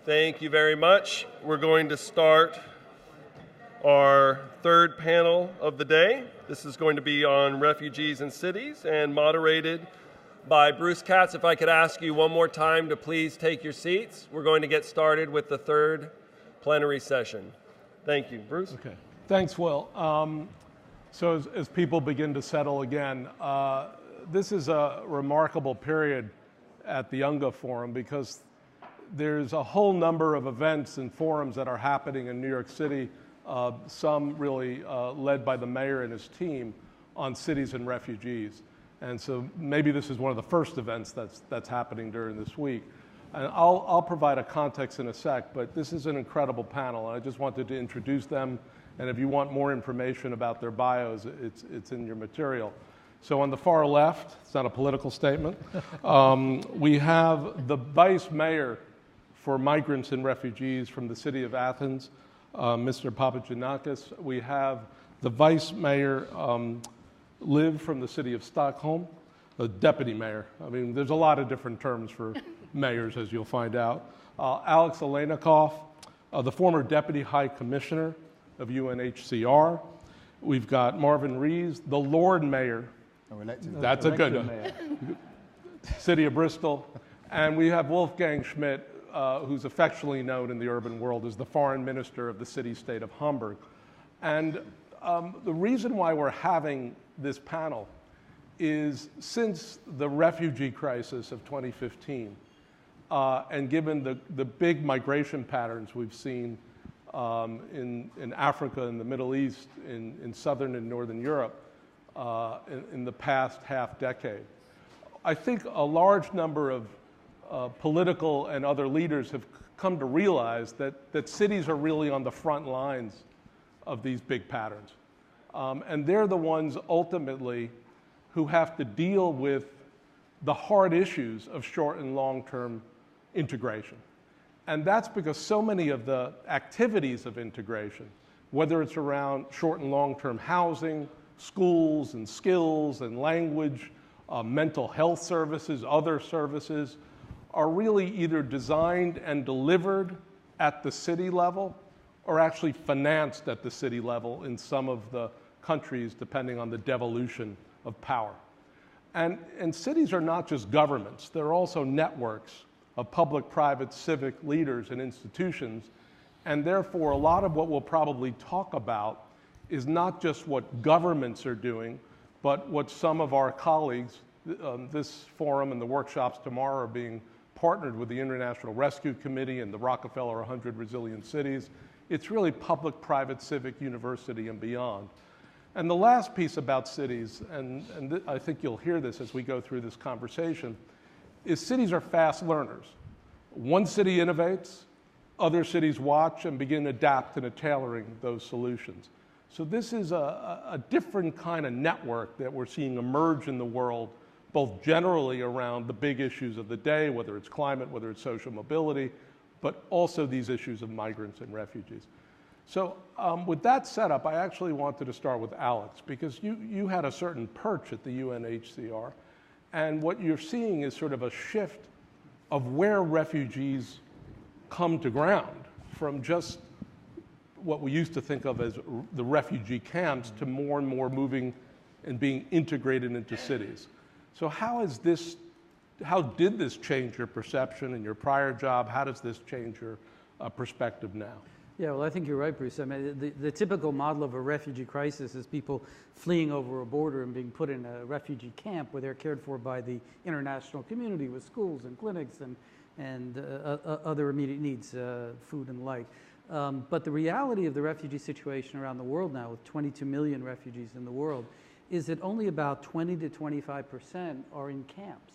Thank you very much. We're going to start our third panel of the day. This is going to be on refugees and cities and moderated by Bruce Katz. If I could ask you one more time to please take your seats. We're going to get started with the third plenary session. Thank you. Bruce? Okay. Thanks, Will. So as people begin to settle again, this is a remarkable period at the UNGA Forum because there's a whole number of events and forums that are happening in New York City, some really led by the mayor and his team on cities and refugees. And so maybe this is one of the first events that's happening during this week. And I'll provide a context in a sec, but this is an incredible panel, and I just wanted to introduce them. And if you want more information about their bios, it's in your material. So on the far left, it's not a political statement, we have the vice mayor for migrants and refugees from the city of Athens, Mr. Papagiannakis. We have the vice mayor, Liv, from the city of Stockholm, the deputy mayor. I mean, there's a lot of different terms for mayors, as you'll find out. Alex Alenikov, the former deputy high commissioner of UNHCR. We've got Marvin Rees, the Lord Mayor. That's a good one. City of Bristol. And we have Wolfgang Schmidt, who's affectionately known in the urban world as the foreign minister of the city-state of Hamburg. And the reason why we're having this panel is since the refugee crisis of 2015, and given the big migration patterns we've seen in Africa, in the Middle East, in Southern and Northern Europe in the past half decade, I think a large number of political and other leaders have come to realize that cities are really on the front lines of these big patterns. And they're the ones ultimately who have to deal with the hard issues of short and long-term integration. And that's because so many of the activities of integration, whether it's around short and long-term housing, schools and skills and language, mental health services, other services, are really either designed and delivered at the city level or actually financed at the city level in some of the countries, depending on the devolution of power. And cities are not just governments, they're also networks of public, private, civic leaders and institutions. And therefore, a lot of what we'll probably talk about is not just what governments are doing, but what some of our colleagues, this forum and the workshops tomorrow are being partnered with the International Rescue Committee and the Rockefeller 100 Resilient Cities. It's really public, private, civic, university, and beyond. And the last piece about cities, and I think you'll hear this as we go through this conversation, is cities are fast learners. One city innovates, other cities watch and begin adapting and tailoring those solutions. So this is a different kind of network that we're seeing emerge in the world, both generally around the big issues of the day, whether it's climate, whether it's social mobility, but also these issues of migrants and refugees. So with that setup, I actually wanted to start with Alex, because you had a certain perch at the UNHCR, and what you're seeing is sort of a shift of where refugees come to ground from just what we used to think of as the refugee camps to more and more moving and being integrated into cities. So how did this change your perception in your prior job? How does this change your perspective now? Yeah, well, I think you're right, Bruce. I mean, the typical model of a refugee crisis is people fleeing over a border and being put in a refugee camp where they're cared for by the international community with schools and clinics and other immediate needs, food and the like. But the reality of the refugee situation around the world now, with 22 million refugees in the world, is that only about 20 to 25% are in camps.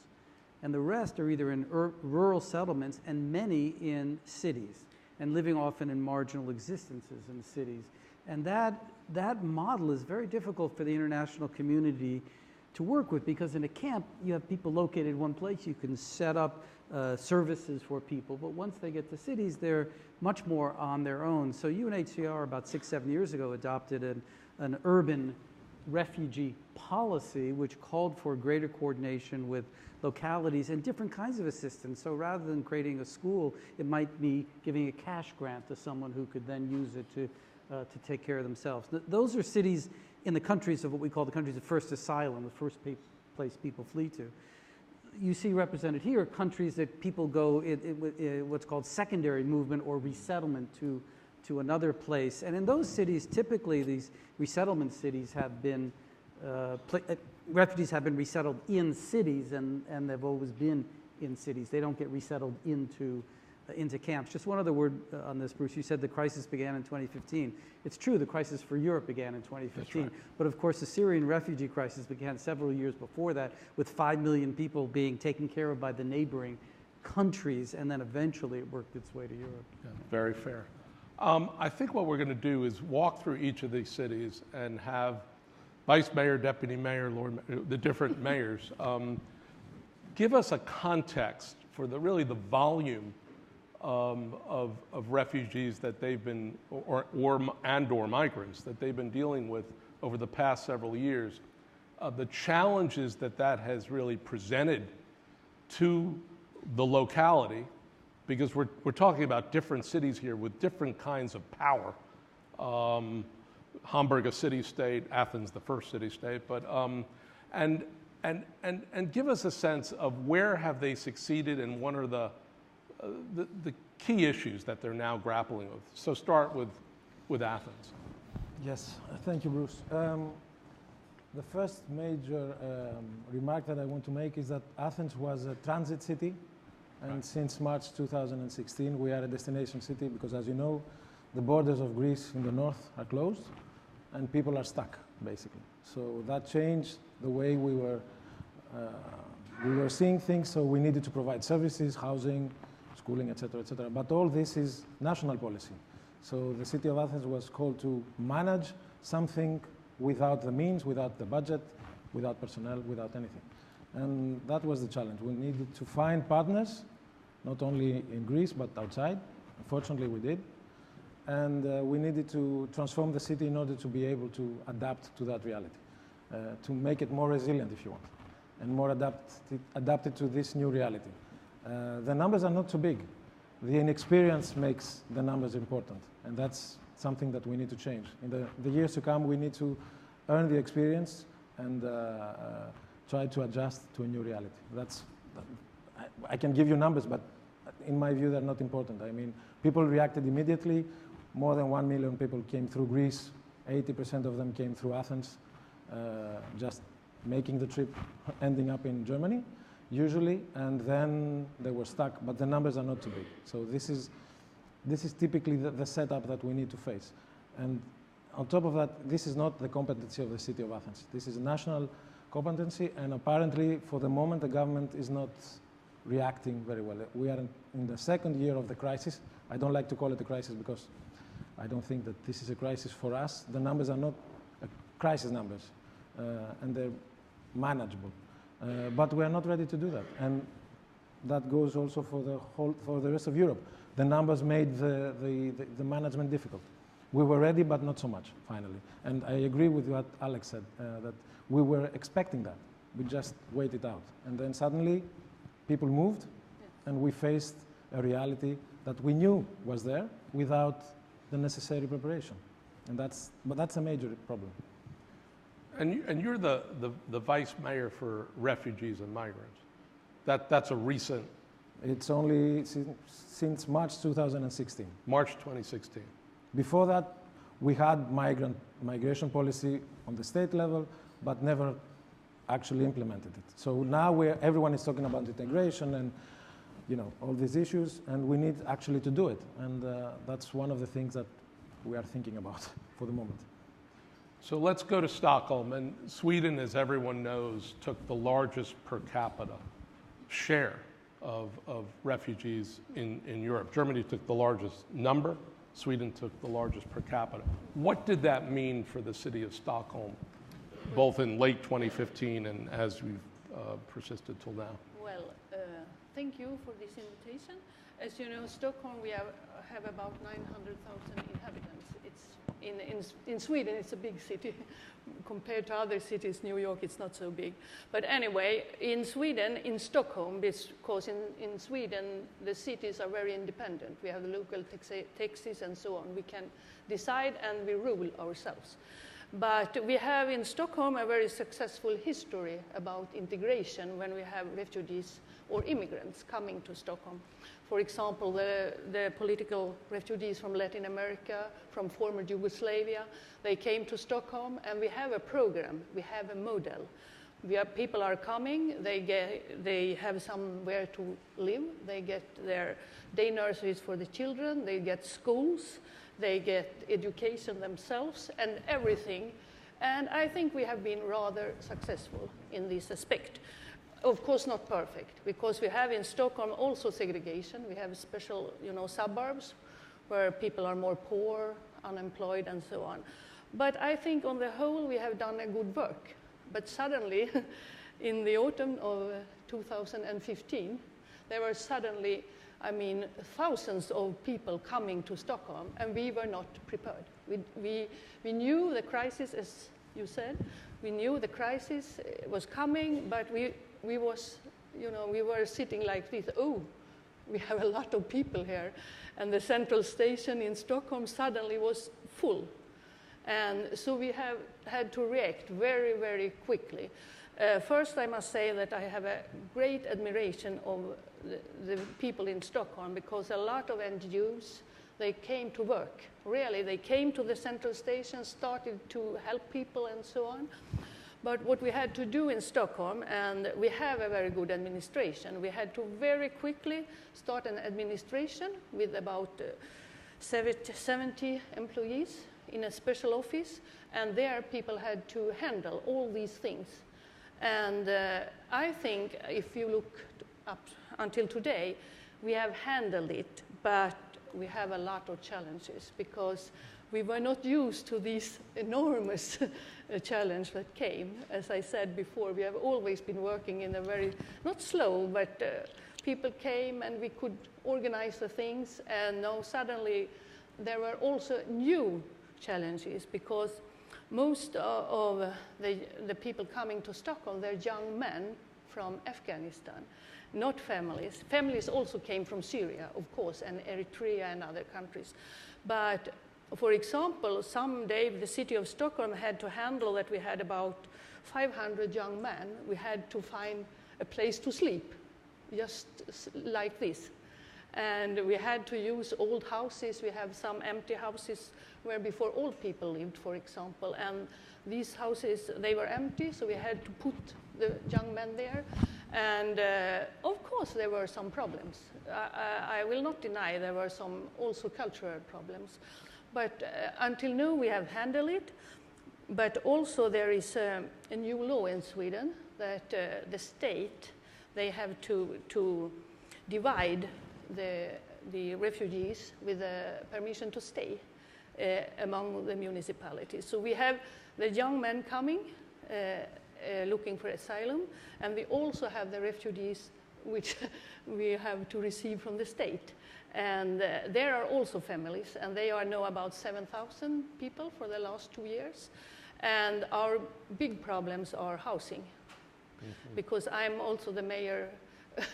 And the rest are either in rural settlements and many in cities, and living often in marginal existences in cities. And that model is very difficult for the international community to work with, because in a camp, you have people located in one place. You can set up services for people, but once they get to cities, they're much more on their own. So UNHCR, about 6-7 years ago, adopted an urban refugee policy, which called for greater coordination with localities and different kinds of assistance. So rather than creating a school, it might be giving a cash grant to someone who could then use it to take care of themselves. Those are cities in the countries of what we call the countries of first asylum, the first place people flee to. You see represented here countries that people go in what's called secondary movement or resettlement to another place. And in those cities, typically these resettlement cities have been, refugees have been resettled in cities, and they've always been in cities. They don't get resettled into camps. Just one other word on this, Bruce. You said the crisis began in 2015. It's true, the crisis for Europe began in 2015. Right. But of course, the Syrian refugee crisis began several years before that, with 5 million people being taken care of by the neighboring countries, and then eventually it worked its way to Europe. Yeah, very fair. I think what we're going to do is walk through each of these cities and have vice mayor, deputy mayor, Lord, the different mayors give us a context for really the volume of refugees that they've been, or migrants that they've been dealing with over the past several years, the challenges that has really presented to the locality, because we're talking about different cities here with different kinds of power. Hamburg, a city-state, Athens, the first city-state, but and give us a sense of where have they succeeded and what are the key issues that they're now grappling with. So start with Athens. Yes, thank you, Bruce. The first major remark that I want to make is that Athens was a transit city, and right. Since March 2016 we are a destination city because, as you know, the borders of Greece in the north are closed and people are stuck, basically. So that changed the way we were seeing things, so we needed to provide services, housing, schooling, etc., etc. But all this is national policy. So the city of Athens was called to manage something without the means, without the budget, without personnel, without anything. And that was the challenge. We needed to find partners, not only in Greece, but outside. Unfortunately, we did. And we needed to transform the city in order to be able to adapt to that reality, to make it more resilient, if you want, and more adapted to this new reality. The numbers are not too big. The inexperience makes the numbers important, and that's something that we need to change. In the years to come, we need to earn the experience and try to adjust to a new reality. I can give you numbers, but in my view, they're not important. I mean, people reacted immediately. More than 1 million people came through Greece. 80% of them came through Athens, just making the trip, ending up in Germany, usually, and then they were stuck, but the numbers are not too big. So this is typically the setup that we need to face. And on top of that, this is not the competency of the city of Athens. This is a national competency, and apparently, for the moment, the government is not reacting very well. We are in the second year of the crisis. I don't like to call it a crisis because I don't think that this is a crisis for us. The numbers are not crisis numbers, and they're manageable. But we are not ready to do that, and that goes also for the rest of Europe. The numbers made the management difficult. We were ready, but not so much, finally. And I agree with what Alex said, that we were expecting that. We just waited out. And then suddenly, people moved, and we faced a reality that we knew was there without the necessary preparation. But that's a major problem. And you're the vice mayor for refugees and migrants. That's a recent... It's only since March 2016. March 2016. Before that, we had migration policy on the state level, but never actually implemented it. So now everyone is talking about integration and all these issues, and we need actually to do it. And that's one of the things that we are thinking about for the moment. So let's go to Stockholm. And Sweden, as everyone knows, took the largest per capita share of refugees in Europe. Germany took the largest number. Sweden took the largest per capita. What did that mean for the city of Stockholm, both in late 2015 and as we've persisted till now? Well, Thank you for this invitation. As you know, Stockholm, we have about 900,000 inhabitants. It's in Sweden, it's a big city. Compared to other cities, New York, it's not so big. But anyway, in Sweden, in Stockholm, because in Sweden, the cities are very independent. We have the local taxes and so on. We can decide and we rule ourselves. But we have in Stockholm a very successful history about integration when we have refugees or immigrants coming to Stockholm. For example, the political refugees from Latin America, from former Yugoslavia, they came to Stockholm, and we have a program, we have a model. People are coming, they have somewhere to live, they get their day nurseries for the children, they get schools, they get education themselves and everything. And I think we have been rather successful in this aspect. Of course, not perfect, because we have in Stockholm also segregation. We have special, suburbs where people are more poor, unemployed, and so on. But I think on the whole, we have done a good work. But suddenly, in the autumn of 2015, there were suddenly, thousands of people coming to Stockholm, and we were not prepared. We knew the crisis, as you said, we knew the crisis was coming, but we were sitting like this. Oh, we have a lot of people here, and the central station in Stockholm suddenly was full, and so we have had to react very, very quickly. First, I must say that I have a great admiration of the people in Stockholm, because a lot of NGOs, they came to work. Really, they came to the central station, started to help people and so on. But what we had to do in Stockholm, and we have a very good administration, we had to very quickly start an administration with about 70 employees in a special office, and there people had to handle all these things. And I think if you look up until today, we have handled it, but we have a lot of challenges because we were not used to this enormous challenge that came. As I said before, we have always been working in a very, not slow, but people came and we could organize the things, and now suddenly there were also new challenges because most of the people coming to Stockholm, they're young men from Afghanistan, not families. Families also came from Syria, of course, and Eritrea and other countries. But for example, someday the city of Stockholm had to handle that we had about 500 young men. We had to find a place to sleep, just like this. And we had to use old houses. We have some empty houses where before old people lived, for example. And these houses, they were empty, so we had to put the young men there. And of course, there were some problems. I will not deny there were some also cultural problems. But until now, we have handled it. But also there is a new law in Sweden that the state, they have to divide the refugees with a permission to stay among the municipalities. So we have the young men coming, looking for asylum, and we also have the refugees which we have to receive from the state. And there are also families, and they are now about 7,000 people for the last 2 years. And our big problems are housing, because I'm also the mayor.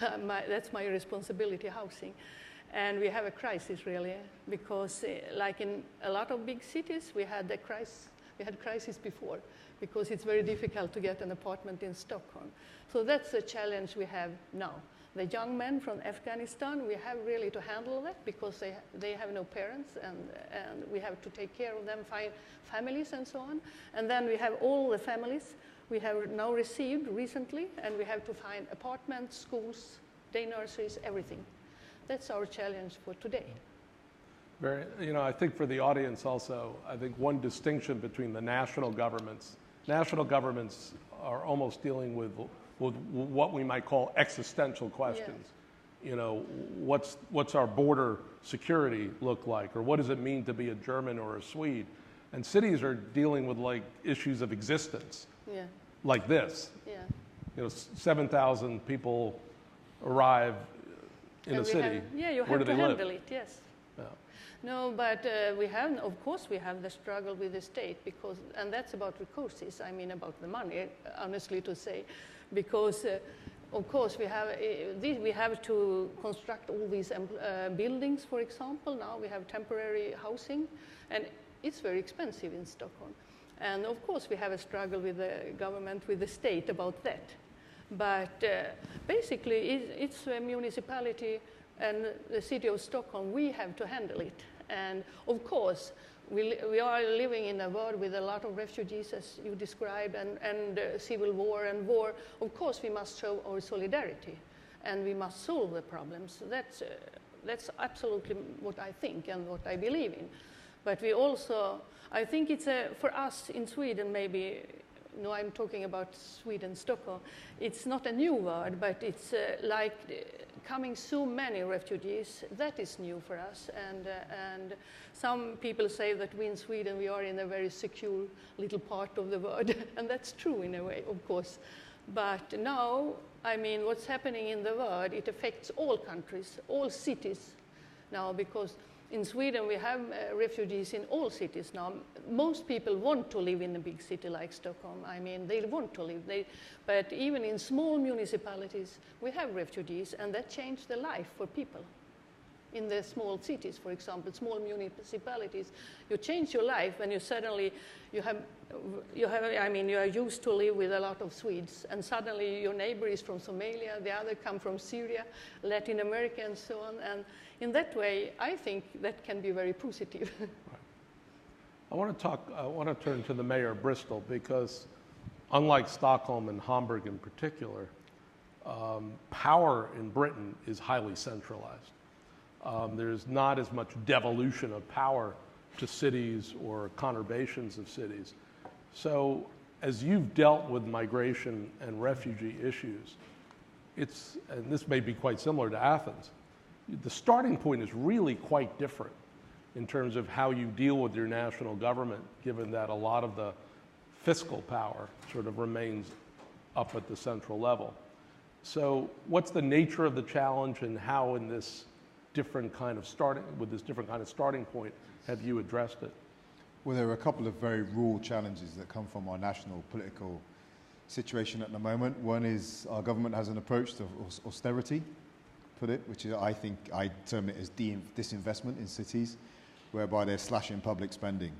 That's my responsibility, housing. And we have a crisis, really, because like in a lot of big cities, we had crisis before, because it's very difficult to get an apartment in Stockholm. So that's the challenge we have now. The young men from Afghanistan, we have really to handle that because they have no parents, and we have to take care of them, find families and so on. And then we have all the families we have now received recently, and we have to find apartments, schools, day nurseries, everything. That's our challenge for today. I think for the audience also, I think one distinction between the national governments are almost dealing with what we might call existential questions. Yes. What's our border security look like, or what does it mean to be a German or a Swede? And cities are dealing with like issues of existence, like this. 7,000 people arrive in And a we city, have, yeah, you where have do to they live? handle it, yes. Yeah. No, but we have, of course, we have the struggle with the state because, and that's about resources. I mean, about the money, honestly to say, because of course we have to construct all these buildings. For example, now we have temporary housing, and it's very expensive in Stockholm. And of course, we have a struggle with the government, with the state about that. But basically, it's a municipality and the city of Stockholm, we have to handle it. And of course, we are living in a world with a lot of refugees, as you described, and civil war and war. Of course, we must show our solidarity, and we must solve the problems. That's absolutely what I think and what I believe in. But we also, I think it's for us in Sweden, maybe, no, I'm talking about Sweden, Stockholm. It's not a new word, but it's like coming so many refugees. That is new for us. And some people say that we in Sweden, we are in a very secure little part of the world. And that's true in a way, of course. But now, I mean, what's happening in the world, it affects all countries, all cities now, because in Sweden, we have refugees in all cities now. Most people want to live in a big city like Stockholm. I mean, they want to live. But even in small municipalities, we have refugees, and that changed the life for people. In the small cities, for example, small municipalities, you change your life when you suddenly, you are used to live with a lot of Swedes, and suddenly your neighbor is from Somalia, the other come from Syria, Latin America, and so on. And in that way, I think that can be very positive. I want to turn to the mayor of Bristol because, unlike Stockholm and Hamburg in particular, power in Britain is highly centralized. There's not as much devolution of power to cities or conurbations of cities. So as you've dealt with migration and refugee issues, and this may be quite similar to Athens, the starting point is really quite different in terms of how you deal with your national government, given that a lot of the fiscal power sort of remains up at the central level. So what's the nature of the challenge, and how in this different kind of starting point have you addressed it? Well, there are a couple of very raw challenges that come from our national political situation at the moment. One is our government has an approach to austerity, put it, which is, I term it as disinvestment in cities, whereby they're slashing public spending.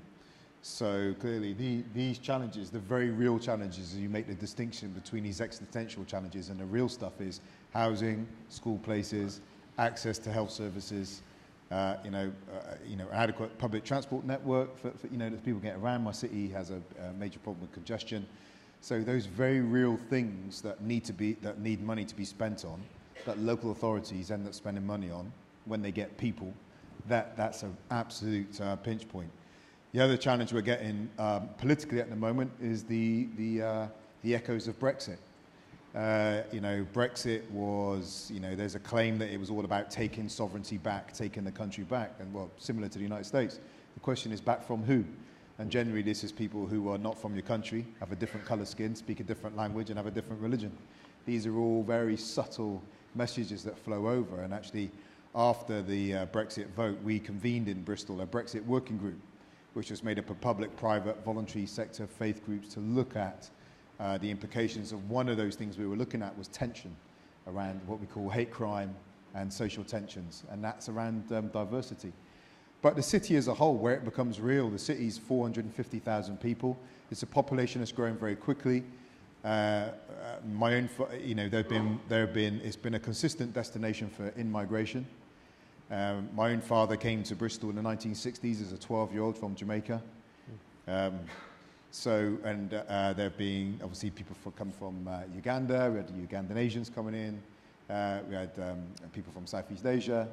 So clearly these challenges, the very real challenges, you make the distinction between these existential challenges, and the real stuff is housing, school places, access to health services, adequate public transport network for that people get around. My city has a major problem with congestion. So those very real things that need money to be spent on, that local authorities end up spending money on when they get people, that's an absolute pinch point. The other challenge we're getting politically at the moment is the echoes of Brexit. Brexit was, there's a claim that it was all about taking sovereignty back, taking the country back, and well, similar to the United States. The question is, back from who? And generally this is people who are not from your country, have a different colour skin, speak a different language, and have a different religion. These are all very subtle messages that flow over, and actually after the Brexit vote, we convened in Bristol a Brexit working group, which was made up of public, private, voluntary sector, faith groups to look at the implications of one of those things we were looking at was tension around what we call hate crime and social tensions, and that's around diversity. But the city as a whole, where it becomes real, the city's 450,000 people. It's a population that's growing very quickly. My own, it's been a consistent destination for in-migration. My own father came to Bristol in the 1960s as a 12-year-old from Jamaica. There being obviously people come from Uganda. We had the Ugandan Asians coming in. We had people from Southeast Asia,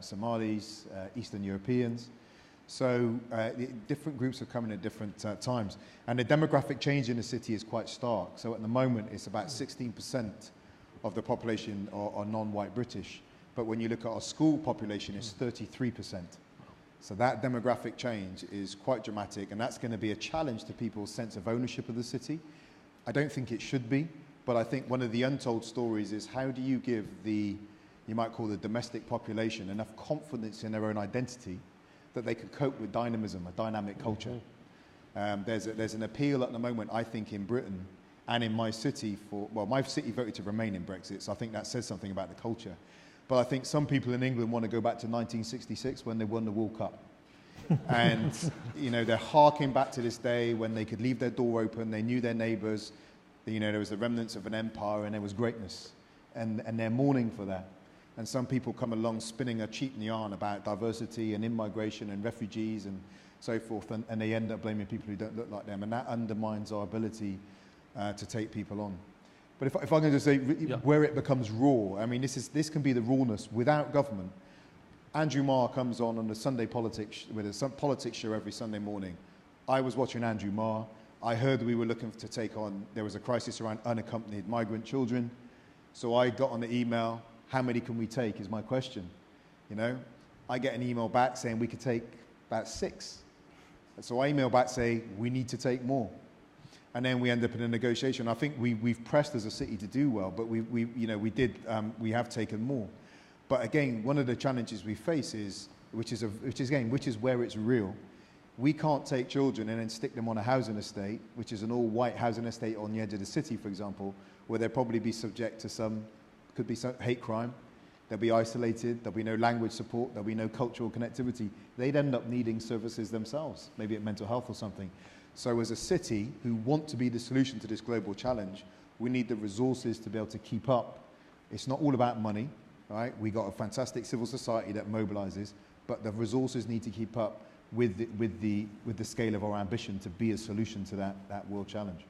Somalis, Eastern Europeans. So different groups have come in at different times. And the demographic change in the city is quite stark. So at the moment, it's about 16% of the population are non-white British. But when you look at our school population, it's 33%. So that demographic change is quite dramatic, and that's going to be a challenge to people's sense of ownership of the city. I don't think it should be, But I think one of the untold stories is how do you give the, you might call the domestic population, enough confidence in their own identity that they can cope with dynamism, a dynamic culture. There's an appeal at the moment, I think, in Britain and in my city for, well, my city voted to remain in Brexit, so I think that says something about the culture. But I think some people in England want to go back to 1966 when they won the World Cup. And, you know, they're harking back to this day when they could leave their door open, they knew their neighbours, you know, there was the remnants of an empire and there was greatness. And they're mourning for that. And some people come along spinning a cheap yarn about diversity and immigration and refugees and so forth, and they end up blaming people who don't look like them, and that undermines our ability to take people on. But if I can just say, where it becomes raw, I mean, this can be the rawness without government. Andrew Marr comes on the Sunday Politics, with a politics show every Sunday morning. I was watching Andrew Marr. I heard we were looking to take on, there was a crisis around unaccompanied migrant children. So I got on the email, how many can we take is my question, you know? I get an email back saying we could take about 6. So I email back say, we need to take more. And then we end up in a negotiation. I think we've pressed as a city to do well, but we have taken more. But again, one of the challenges we face is, which is where it's real. We can't take children and then stick them on a housing estate, which is an all-white housing estate on the edge of the city, for example, where they'll probably be subject to some hate crime. They'll be isolated, there'll be no language support, there'll be no cultural connectivity. They'd end up needing services themselves, maybe at mental health or something. So as a city who want to be the solution to this global challenge, we need the resources to be able to keep up. It's not all about money, right? We got a fantastic civil society that mobilizes, but the resources need to keep up with the scale of our ambition to be a solution to that world challenge.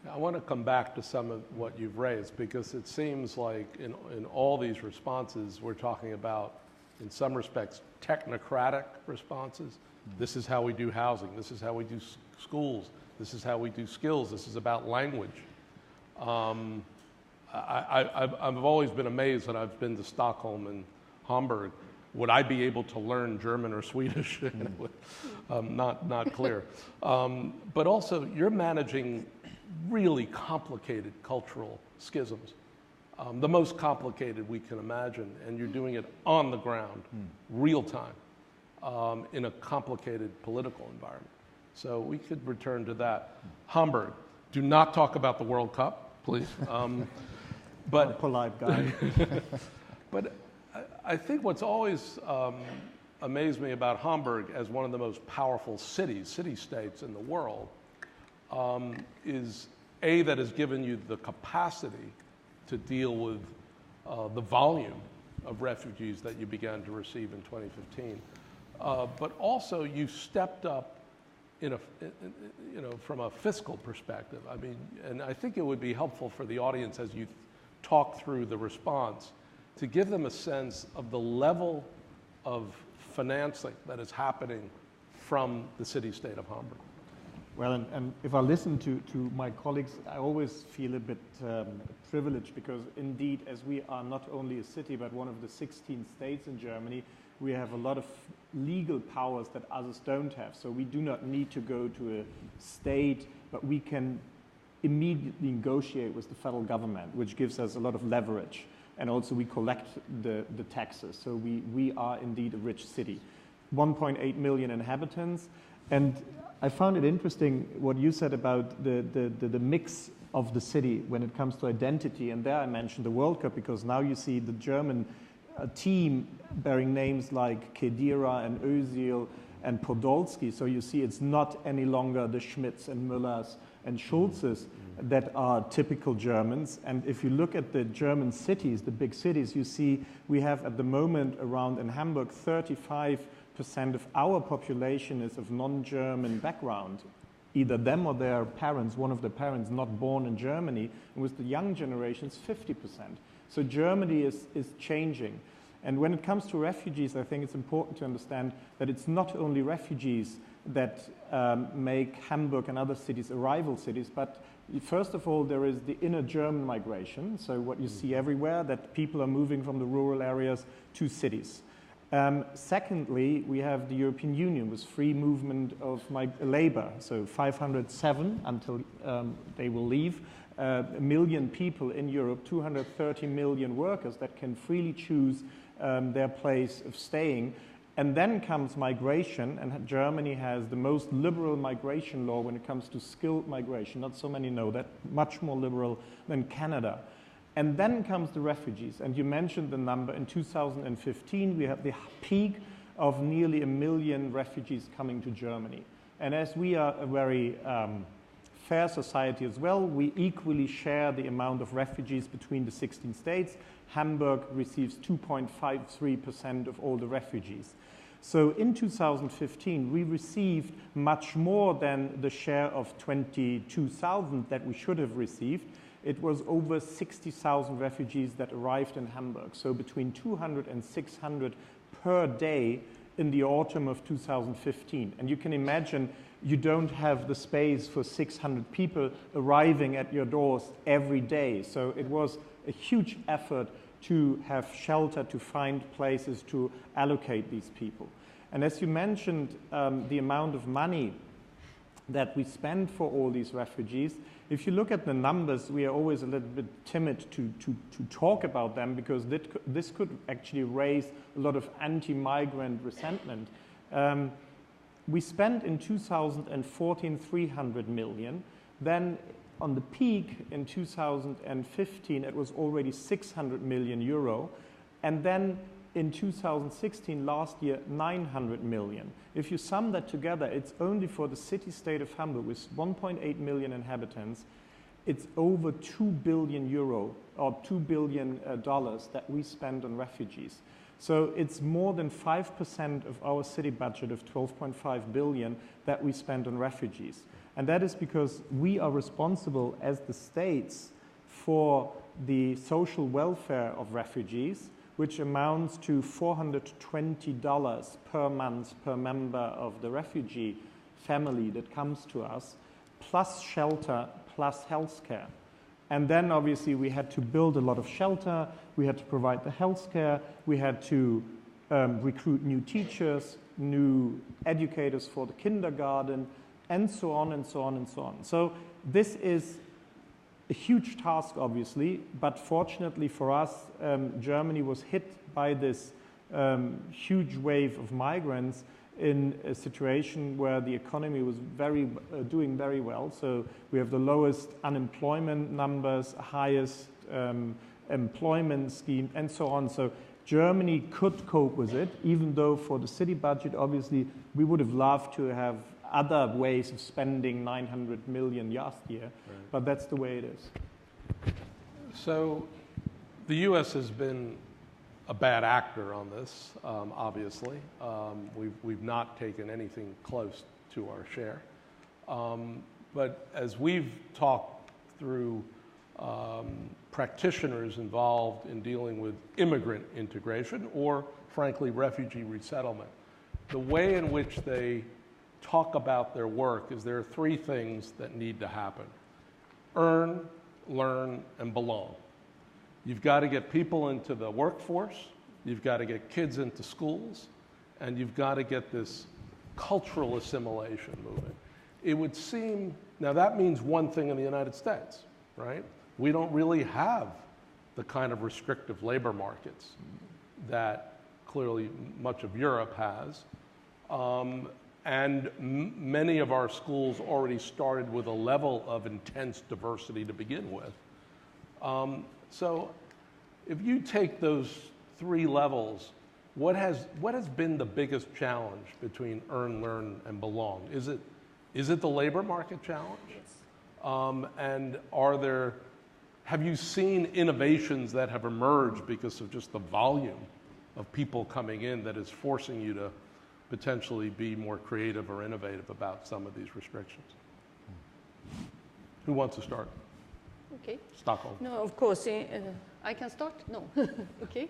I want to come back to some of what you've raised, because it seems like in all these responses, we're talking about, in some respects, technocratic responses. This is how we do housing. This is how we do schools. This is how we do skills. This is about language. I've always been amazed when I've been to Stockholm and Hamburg. Would I be able to learn German or Swedish? Not clear. But also, you're managing really complicated cultural schisms, the most complicated we can imagine, and you're doing it on the ground, real time, in a complicated political environment. So we could return to that. Hamburg, do not talk about the World Cup, please. But polite guy. But I think what's always amazed me about Hamburg as one of the most powerful city-states in the world, is that has given you the capacity to deal with the volume of refugees that you began to receive in 2015. But also you stepped up from a fiscal perspective. I mean, and I think it would be helpful for the audience as you talk through the response to give them a sense of the level of financing that is happening from the city-state of Hamburg. Well, and if I listen to my colleagues, I always feel a bit privileged, because indeed, as we are not only a city, but one of the 16 states in Germany, we have a lot of legal powers that others don't have. So we do not need to go to a state, but we can immediately negotiate with the federal government, which gives us a lot of leverage. And also we collect the taxes. So we are indeed a rich city. 1.8 million inhabitants. And I found it interesting what you said about the mix of the city when it comes to identity. And there I mentioned the World Cup, because now you see the German team bearing names like Khedira and Özil and Podolski. So you see it's not any longer the Schmidts and Müllers and Schulzes that are typical Germans. And if you look at the German cities, the big cities, you see we have at the moment around in Hamburg 35% of our population is of non-German background. Either them or their parents, one of their parents not born in Germany, and with the young generations, 50%. So Germany is changing. And when it comes to refugees, I think it's important to understand that it's not only refugees that make Hamburg and other cities arrival cities, but first of all, there is the inner German migration. So what you see everywhere, that people are moving from the rural areas to cities. Secondly, we have the European Union with free movement of labor, so 507 until they will leave, million people in Europe, 230 million workers that can freely choose their place of staying. And then comes migration, and Germany has the most liberal migration law when it comes to skilled migration. Not so many know that, much more liberal than Canada. And then comes the refugees, and you mentioned the number. In 2015, we had the peak of nearly 1 million refugees coming to Germany. And as we are a very fair society as well, we equally share the amount of refugees between the 16 states. Hamburg receives 2.53% of all the refugees. So in 2015, we received much more than the share of 22,000 that we should have received. It was over 60,000 refugees that arrived in Hamburg. So between 200 and 600 per day in the autumn of 2015. And you can imagine you don't have the space for 600 people arriving at your doors every day. So it was a huge effort to have shelter, to find places to allocate these people. And as you mentioned, the amount of money that we spend for all these refugees, if you look at the numbers, we are always a little bit timid to talk about them because this could actually raise a lot of anti-migrant resentment. We spent in 2014 300 million. Then on the peak in 2015, it was already 600 million euro. And then in 2016, last year, 900 million. If you sum that together, it's only for the city-state of Hamburg with 1.8 million inhabitants, it's over 2 billion euro or $2 billion that we spend on refugees. So it's more than 5% of our city budget of 12.5 billion that we spend on refugees. And that is because we are responsible as the states for the social welfare of refugees, which amounts to $420 per month per member of the refugee family that comes to us, plus shelter, plus healthcare. And then obviously we had to build a lot of shelter, we had to provide the healthcare, we had to recruit new teachers, new educators for the kindergarten, and so on and so on and so on. So this is a huge task, obviously, but fortunately for us, Germany was hit by this huge wave of migrants in a situation where the economy was doing very well. So we have the lowest unemployment numbers, highest employment scheme, and so on. So Germany could cope with it, even though for the city budget, obviously, we would have loved to have other ways of spending 900 million last year, right. But that's the way it is. So the U.S. has been a bad actor on this, obviously. We've not taken anything close to our share. But as we've talked through practitioners involved in dealing with immigrant integration or, frankly, refugee resettlement, the way in which they talk about their work is there are three things that need to happen: earn, learn, and belong. You've got to get people into the workforce, you've got to get kids into schools, and you've got to get this cultural assimilation movement. It would seem, now that means one thing in the United States, right? We don't really have the kind of restrictive labor markets that clearly much of Europe has. And many of our schools already started with a level of intense diversity to begin with. So if you take those three levels, what has been the biggest challenge between earn, learn, and belong? Is it the labor market challenge? Yes. And have you seen innovations that have emerged because of just the volume of people coming in that is forcing you to potentially be more creative or innovative about some of these restrictions? Who wants to start? Okay. Stockholm. No, of course. I can start? No. Okay.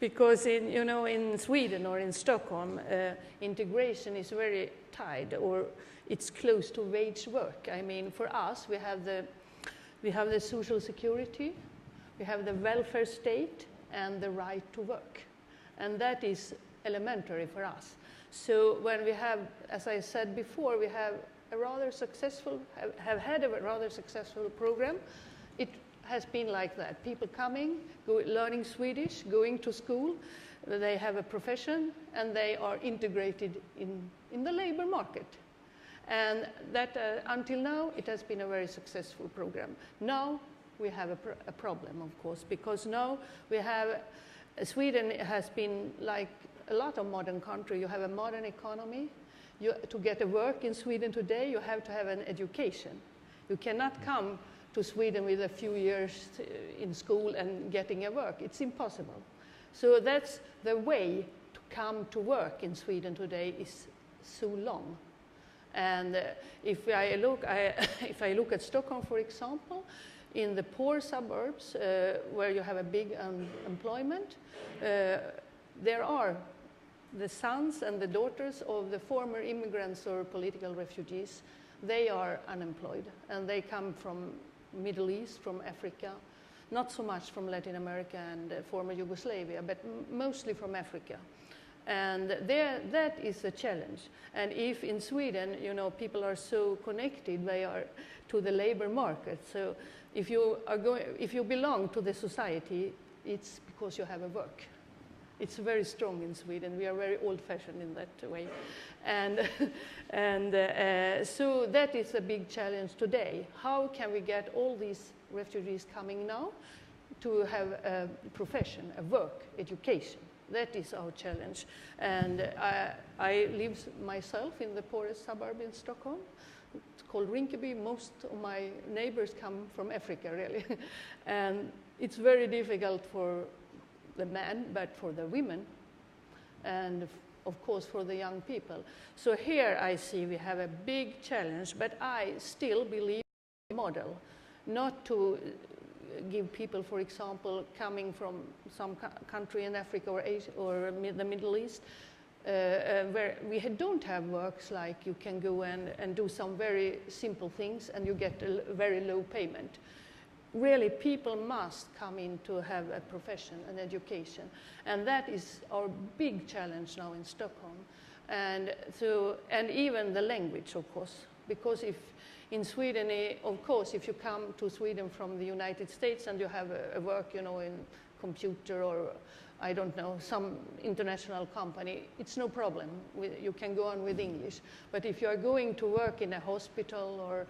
Because in Sweden or in Stockholm, integration is very tied, or it's close to wage work. I mean, for us, we have the social security, we have the welfare state, and the right to work, and that is elementary for us. So when we have, as I said before, we have a rather successful, have had a rather successful program it has been like that. People coming, learning Swedish, going to school, they have a profession, and they are integrated in the labor market. And that, until now, it has been a very successful program. Now we have a problem, of course, because now we have, Sweden has been like a lot of modern countries. You have a modern economy. To get a work in Sweden today, you have to have an education. You cannot come to Sweden with a few years in school and getting a work. It's impossible. So that's the way to come to work in Sweden today is so long. And if I look at Stockholm, for example, in the poor suburbs where you have a big employment, there are the sons and the daughters of the former immigrants or political refugees. They are unemployed, and they come from Middle East, from Africa, not so much from Latin America and former Yugoslavia, but mostly from Africa. And that is a challenge. And if in Sweden, you know, people are so connected, they are to the labor market. So if you belong to the society, it's because you have a work. It's very strong in Sweden. We are very old-fashioned in that way. And so that is a big challenge today. How can we get all these refugees coming now to have a profession, a work, education? That is our challenge. And I live myself in the poorest suburb in Stockholm. It's called Rinkeby. Most of my neighbors come from Africa, really. And it's very difficult for the men, but for the women, and of course for the young people. So here I see we have a big challenge, but I still believe in the model, not to give people, for example, coming from some country in Africa or Asia or the Middle East, where we don't have works like you can go and do some very simple things and you get a very low payment. Really, people must come in to have a profession, an education. And that is our big challenge now in Stockholm. And even the language, of course. Because if in Sweden, of course, if you come to Sweden from the United States and you have a work, you know, in computer or, I don't know, some international company, it's no problem. You can go on with English. But if you are going to work in a hospital or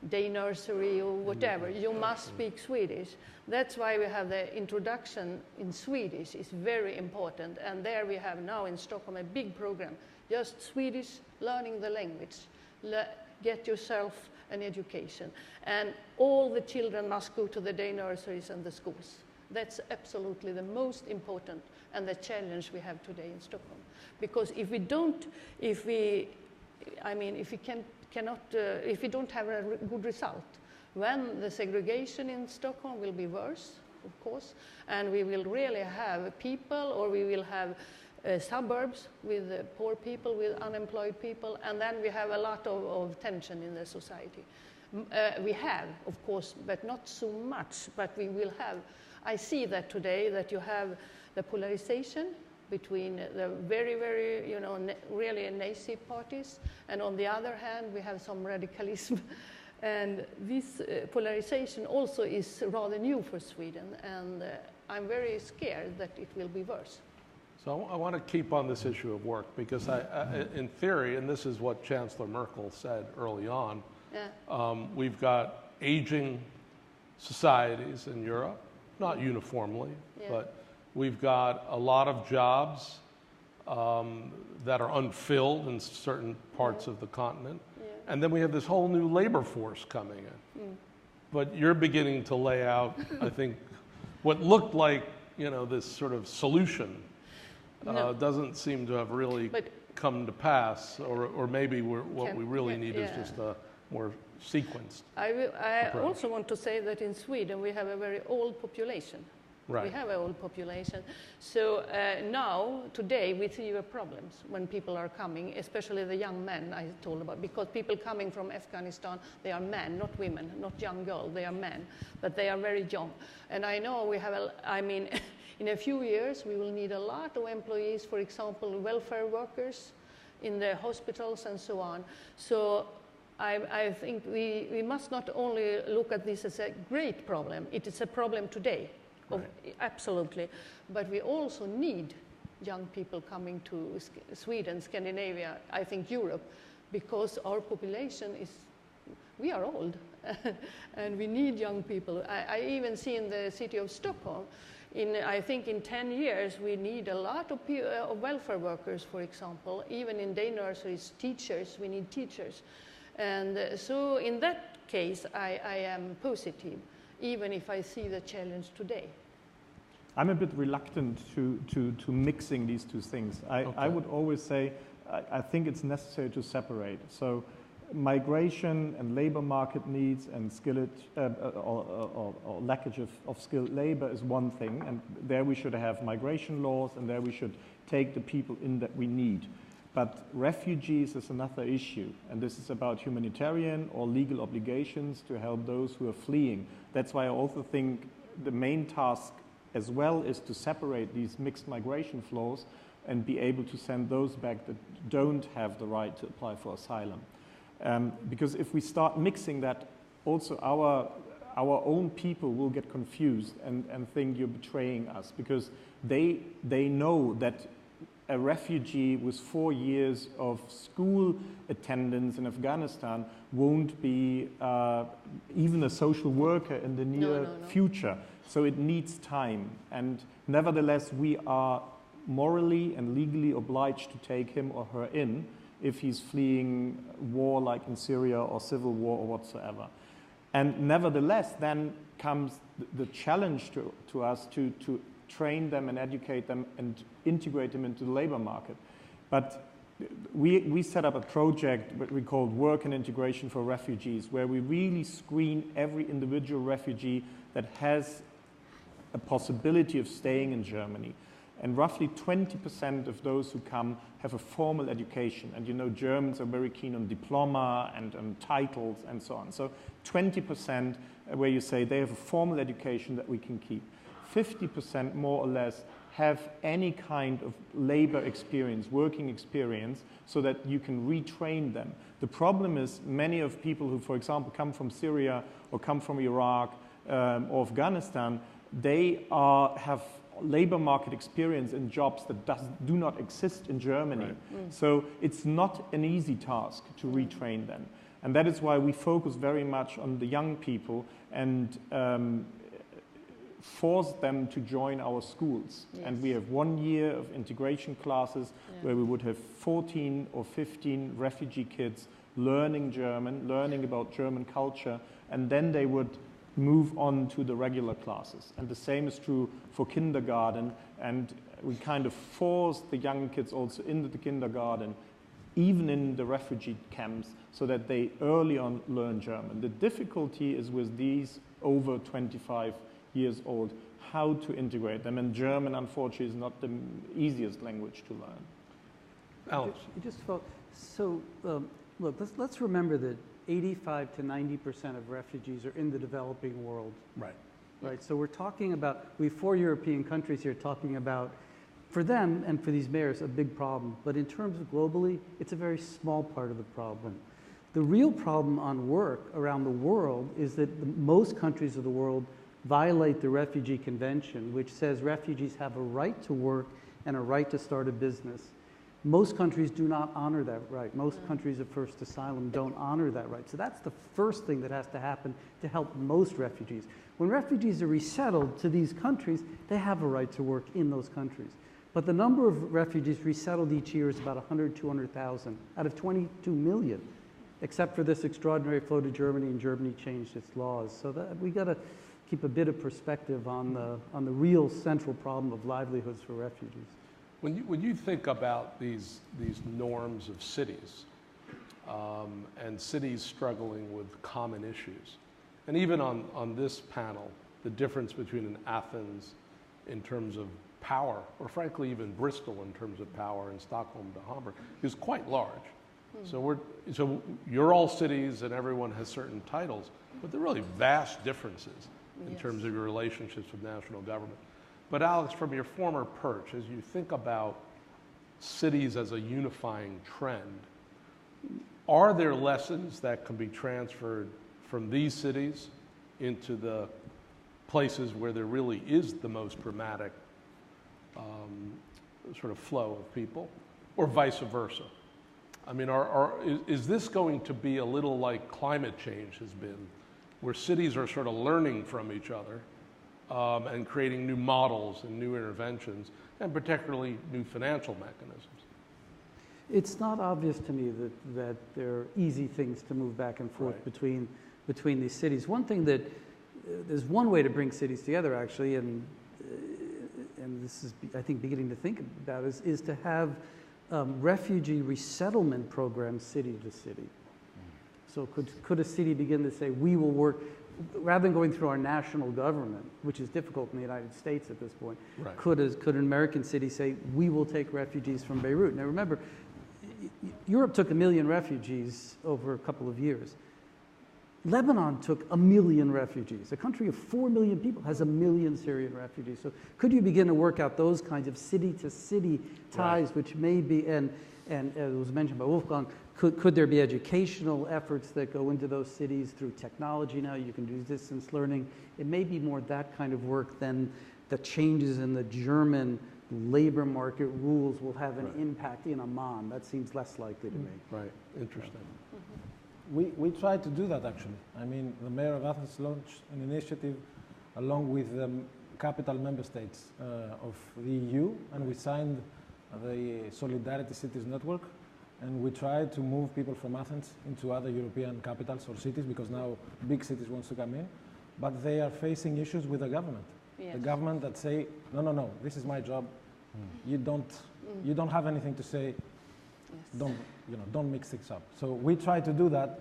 day nursery or whatever, you must speak Swedish. That's why we have the introduction in Swedish is very important. And there we have now in Stockholm a big program, just Swedish, learning the language. Get yourself an education. And all the children must go to the day nurseries and the schools. That's absolutely the most important and the challenge we have today in Stockholm. Because if we don't have a good result, then the segregation in Stockholm will be worse, of course, and we will really have people, or we will have suburbs with poor people, with unemployed people, and then we have a lot of tension in the society. We have, of course, but not so much, but we will have. I see that today, that you have the polarization between the very, very, you know, really Nazi parties, and on the other hand, we have some radicalism. And this polarization also is rather new for Sweden, and I'm very scared that it will be worse. So I want to keep on this issue of work, because in theory, and this is what Chancellor Merkel said early on, we've got aging societies in Europe, not uniformly, but we've got a lot of jobs that are unfilled in certain parts of the continent. And then we have this whole new labor force coming in. But you're beginning to lay out, I think, what looked like, you know, this sort of solution doesn't seem to have really come to pass, or maybe what we really need is just a more sequenced I also want to say that in Sweden we have a very old population. Right. We have an old population. So now, today, we see problems when people are coming, especially the young men I told about, because people coming from Afghanistan, they are men, not women, not young girls, they are men, but they are very young. And I know we have, in a few years, we will need a lot of employees, for example, welfare workers in the hospitals and so on. So I think we must not only look at this as a great problem, it is a problem today, absolutely, but we also need young people coming to Sweden, Scandinavia, I think Europe, because our population is, we are old, and we need young people. I even see in the city of Stockholm, I think in 10 years, we need a lot of welfare workers, for example, even in day nurseries, teachers, we need teachers. And so in that case, I am positive, even if I see the challenge today. I'm a bit reluctant to mixing these two things. I would always say, I think it's necessary to separate. So migration and labor market needs and skilled or lackage of skilled labor is one thing, and there we should have migration laws, and there we should take the people in that we need. But refugees is another issue, and this is about humanitarian or legal obligations to help those who are fleeing. That's why I also think the main task as well is to separate these mixed migration flows and be able to send those back that don't have the right to apply for asylum. Because if we start mixing that, also our own people will get confused and think you're betraying us, because they know that a refugee with 4 years of school attendance in Afghanistan won't be even a social worker in the near future. So it needs time. And nevertheless, we are morally and legally obliged to take him or her in if he's fleeing war like in Syria or civil war or whatsoever. And nevertheless, then comes the challenge to us to train them and educate them and integrate them into the labor market. But we set up a project that we called Work and Integration for Refugees, where we really screen every individual refugee that has a possibility of staying in Germany. And roughly 20% of those who come have a formal education. And you know, Germans are very keen on diploma and on titles and so on. So 20% where you say they have a formal education that we can keep. 50% more or less have any kind of labor experience, working experience, so that you can retrain them. The problem is many of people who, for example, come from Syria or come from Iraq or Afghanistan, they have labor market experience in jobs that do not exist in Germany. Right. So it's not an easy task to retrain them. And that is why we focus very much on the young people and force them to join our schools. Yes. And we have 1 year of integration classes where we would have 14 or 15 refugee kids learning German, learning about German culture, and then they would move on to the regular classes. And the same is true for kindergarten, and we kind of force the young kids also into the kindergarten, even in the refugee camps, so that they early on learn German. The difficulty is with these over 25 years old, how to integrate them, and German, unfortunately, is not the easiest language to learn. Alex? You just felt, so look, let's remember that 85 to 90% of refugees are in the developing world. Right. Right. So we're talking about, we have 4 European countries here talking about, for them and for these mayors, a big problem. But in terms of globally, it's a very small part of the problem. The real problem on work around the world is that most countries of the world violate the Refugee Convention, which says refugees have a right to work and a right to start a business. Most countries do not honor that right. Most countries of first asylum don't honor that right. So that's the first thing that has to happen to help most refugees. When refugees are resettled to these countries, they have a right to work in those countries. But the number of refugees resettled each year is about 100, 200,000 out of 22 million, except for this extraordinary flow to Germany, and Germany changed its laws. So that we got to keep a bit of perspective on the real central problem of livelihoods for refugees. When you think about these norms of cities and cities struggling with common issues, and even on this panel, the difference between an Athens in terms of power, or frankly even Bristol in terms of power, and Stockholm to Hamburg, is quite large. So you're all cities and everyone has certain titles, but there are really vast differences in terms of your relationships with national government. But Alex, from your former perch, as you think about cities as a unifying trend, Are there lessons that can be transferred from these cities into the places where there really is the most dramatic sort of flow of people, or vice versa? I mean, is this going to be a little like climate change has been, where cities are sort of learning from each other and creating new models and new interventions, and particularly new financial mechanisms? It's not obvious to me that there are easy things to move back and forth between these cities. One thing that there's one way to bring cities together, actually, and this is, I think, beginning to think about is to have refugee resettlement programs city to city. So could a city begin to say, we will work, rather than going through our national government, which is difficult in the United States at this point, could an American city say, we will take refugees from Beirut? Now remember, Europe took 1 million refugees over a couple of years. Lebanon took 1 million refugees. A country of 4 million people has 1 million Syrian refugees. So could you begin to work out those kinds of city-to-city ties, which may be, and as was mentioned by Wolfgang, could there be educational efforts that go into those cities through technology now? You can do distance learning. It may be more that kind of work than the changes in the German labor market rules will have an impact in Amman. That seems less likely to me. Right, interesting. We tried to do that, actually. I mean, the mayor of Athens launched an initiative along with the capital member states of the EU, and we signed the Solidarity Cities Network, and we tried to move people from Athens into other European capitals or cities, because now big cities want to come in, but they are facing issues with the government. Yes. The government that say, no, this is my job. You don't have anything to say. Yes. Don't mix things up. So we try to do that,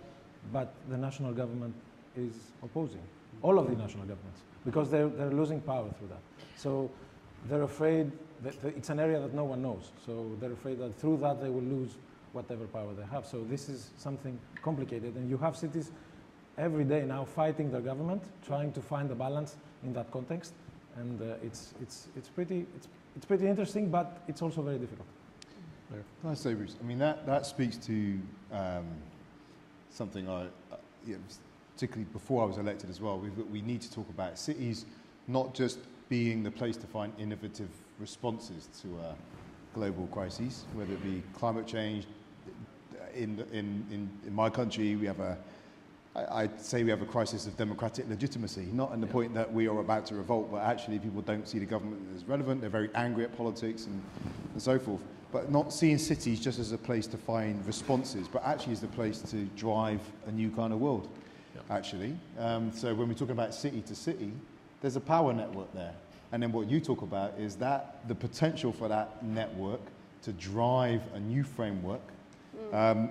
but the national government is opposing, all of the national governments, because they're losing power through that. So they're afraid that it's an area that no one knows. So they're afraid that through that they will lose whatever power they have. So this is something complicated, and you have cities every day now fighting their government, trying to find a balance in that context, and it's pretty interesting, but it's also very difficult. Can I say, Bruce? I mean, that speaks to something particularly before I was elected as well. We need to talk about cities not just being the place to find innovative responses to global crises, whether it be climate change. In my country, we have I'd say we have a crisis of democratic legitimacy, not in the point that we are about to revolt, but actually people don't see the government as relevant. They're very angry at politics and so forth. But not seeing cities just as a place to find responses, but actually as a place to drive a new kind of world, actually. So when we're talking about city to city, there's a power network there. And then what you talk about is that the potential for that network to drive a new framework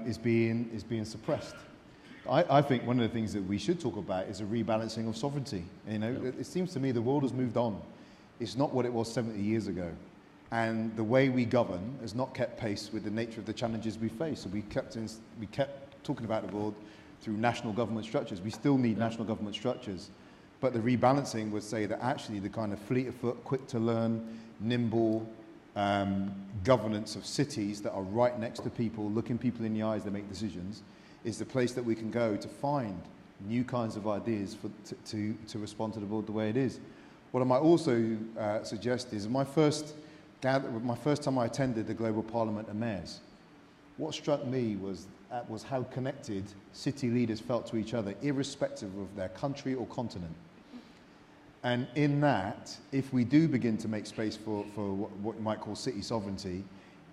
is being suppressed. I think one of the things that we should talk about is a rebalancing of sovereignty. It seems to me the world has moved on. It's not what it was 70 years ago. And the way we govern has not kept pace with the nature of the challenges we face. So we kept talking about the world through national government structures. We still need national government structures. But the rebalancing would say that actually the kind of fleet of foot, quick to learn, nimble governance of cities that are right next to people, looking people in the eyes that make decisions, is the place that we can go to find new kinds of ideas to respond to the world the way it is. What I might also suggest is my first time I attended the Global Parliament of Mayors, what struck me was how connected city leaders felt to each other, irrespective of their country or continent. And in that, if we do begin to make space for what you might call city sovereignty,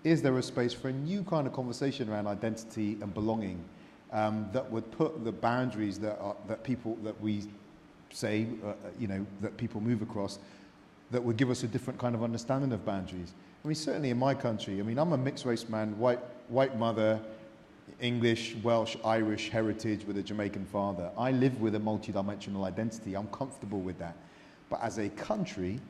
is there a space for a new kind of conversation around identity and belonging that would put the boundaries that we say, that people move across, that would give us a different kind of understanding of boundaries? I mean, certainly in my country, I'm a mixed race man, white mother, English, Welsh, Irish heritage with a Jamaican father. I live with a multidimensional identity. I'm comfortable with that. But as a country,